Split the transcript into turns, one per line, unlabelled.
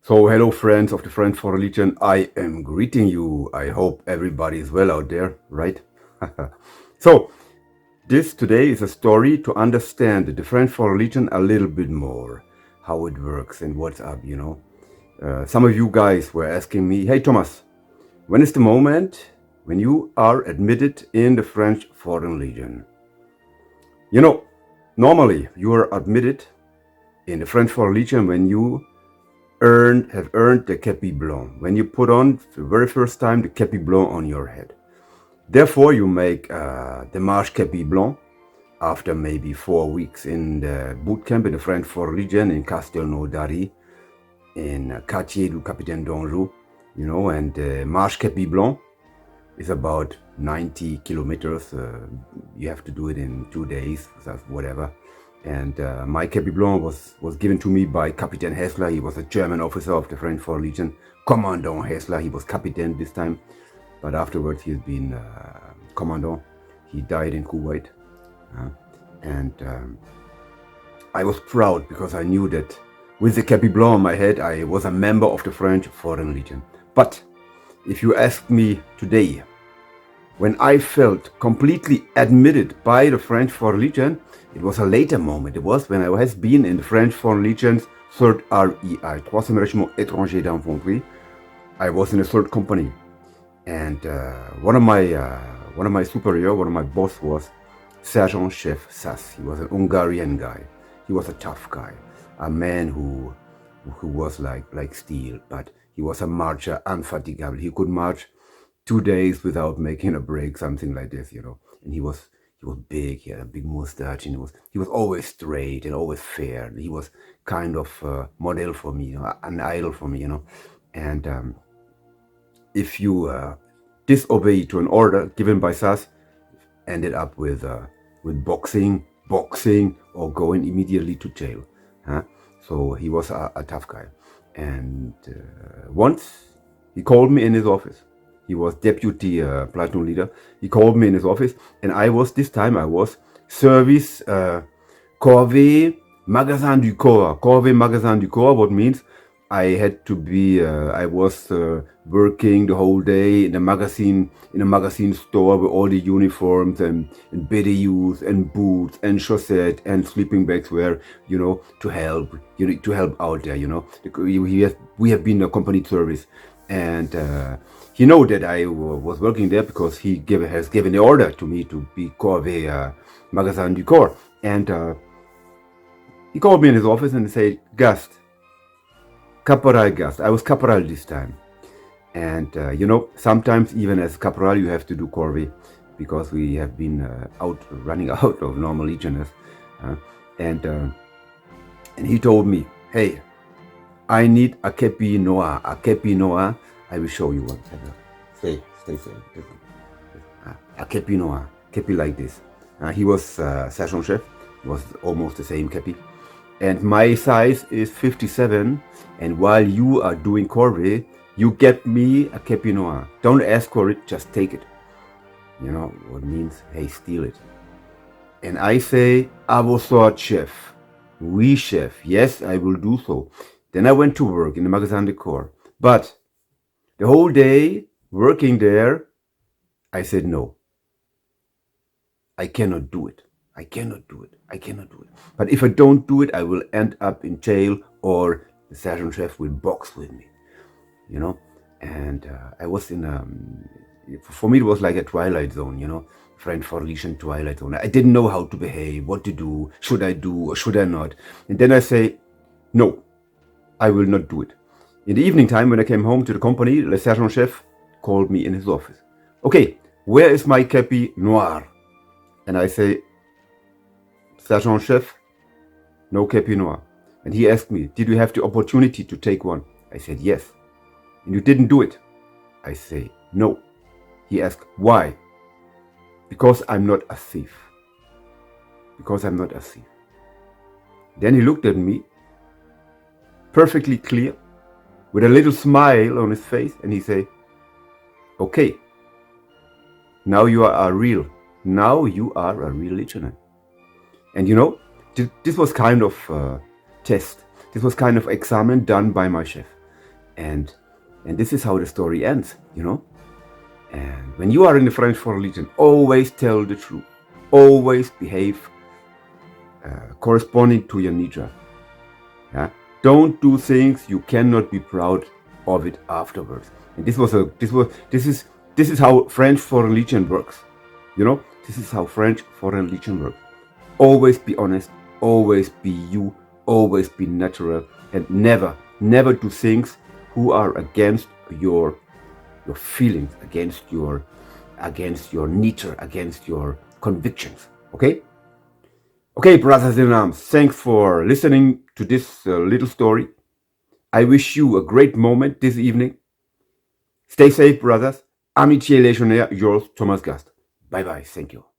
So, hello friends of the French Foreign Legion, I am greeting you. I hope everybody is well out there, right? So, this today is a story to understand the French Foreign Legion a little bit more, how it works and what's up. Some of you guys were asking me, hey Thomas, when is the moment when you are admitted in the French Foreign Legion? You know, normally you are admitted in the French Foreign Legion when you have earned the Kepi Blanc, when you put on for the very first time the Kepi Blanc on your head. Therefore, you make the Marche Kepi Blanc after maybe 4 weeks in the boot camp in the French Foreign Legion in Castelnaudary, in Quartier du Capitaine d'Anjou, and Marche Kepi Blanc is about 90 kilometers. You have to do it in 2 days, whatever. And my Kepi Blanc was given to me by Captain Hessler. He was a German officer of the French Foreign Legion. Commandant Hessler, he was Captain this time. But afterwards he's been Commandant. He died in Kuwait. And I was proud because I knew that with the Kepi Blanc on my head, I was a member of the French Foreign Legion. But if you ask me today, when I felt completely admitted by the French Foreign Legion, it was a later moment. It was when I has been in the French Foreign Legion's 3rd REI, Troisième Régiment Étranger d'Infanterie. I was in the 3rd company, and one of my superior, one of my boss was Sergeant Chef Sass. He was an Hungarian guy. He was a tough guy, a man who was like steel, but he was a marcher, unfatigable. He could march 2 days without making a break, something like this, And he was big. He had a big mustache, and he was always straight and always fair. He was kind of a model for me, an idol for me, And if you disobey to an order given by SAS, ended up with boxing, or going immediately to jail. So he was a tough guy. And once he called me in his office. He was deputy platoon leader. He called me in his office, and I was service corvée magasin du corps. Corvée magasin du corps, what means I had to be. I was working the whole day in a magazine store with all the uniforms and BDUs and boots and chaussette and sleeping bags where to help out there. We have been a company service. And he know that I was working there because he has given the order to me to be corvée magasin du corps. And he called me in his office and said, Gast, Caporal Gast. I was Caporal this time. And sometimes even as Caporal you have to do corvée because we have been running out of normal legionnaires. And he told me, hey, I need a Kepi Noir. A Kepi Noir. I will show you one. Stay. A Kepi Noir. Kepi like this. He was Sergeant Chef. Was almost the same Kepi. And my size is 57. And while you are doing corvée, you get me a Kepi Noir. Don't ask for it, just take it. You know what it means? Hey, steal it. And I say, à vos ordres, chef. Oui, chef. Yes, I will do so. Then I went to work in the Magasin de Corps. But the whole day working there, I said no. I cannot do it. But if I don't do it, I will end up in jail or the sergeant chef will box with me. And I was in for me it was like a twilight zone, French Foreign Legion twilight zone. I didn't know how to behave, what to do, should I do or should I not? And then I say, no, I will not do it. In the evening time, when I came home to the company, the sergeant chef called me in his office. Okay, where is my Kepi Noir? And I say, sergeant chef, no Kepi Noir. And he asked me, did you have the opportunity to take one? I said, yes. And you didn't do it? I say, no. He asked, why? Because I'm not a thief. Then he looked at me, perfectly clear, with a little smile on his face, and he said, okay, now you are a real legionnaire. And this was kind of test. This was kind of examen done by my chef. And this is how the story ends, you know. And when you are in the French Foreign Legion, always tell the truth. Always behave corresponding to your nature. Yeah? Don't do things you cannot be proud of it afterwards. And this is how French Foreign Legion works. You know, this is how French Foreign Legion works. Always be honest, always be you, always be natural, and never do things who are against your feelings, against your nature, against your convictions. Okay? Okay, brothers in arms, thanks for listening to this little story. I wish you a great moment this evening. Stay safe, brothers. Amitié Legionnaire, yours, Thomas Gast. Bye bye. Thank you.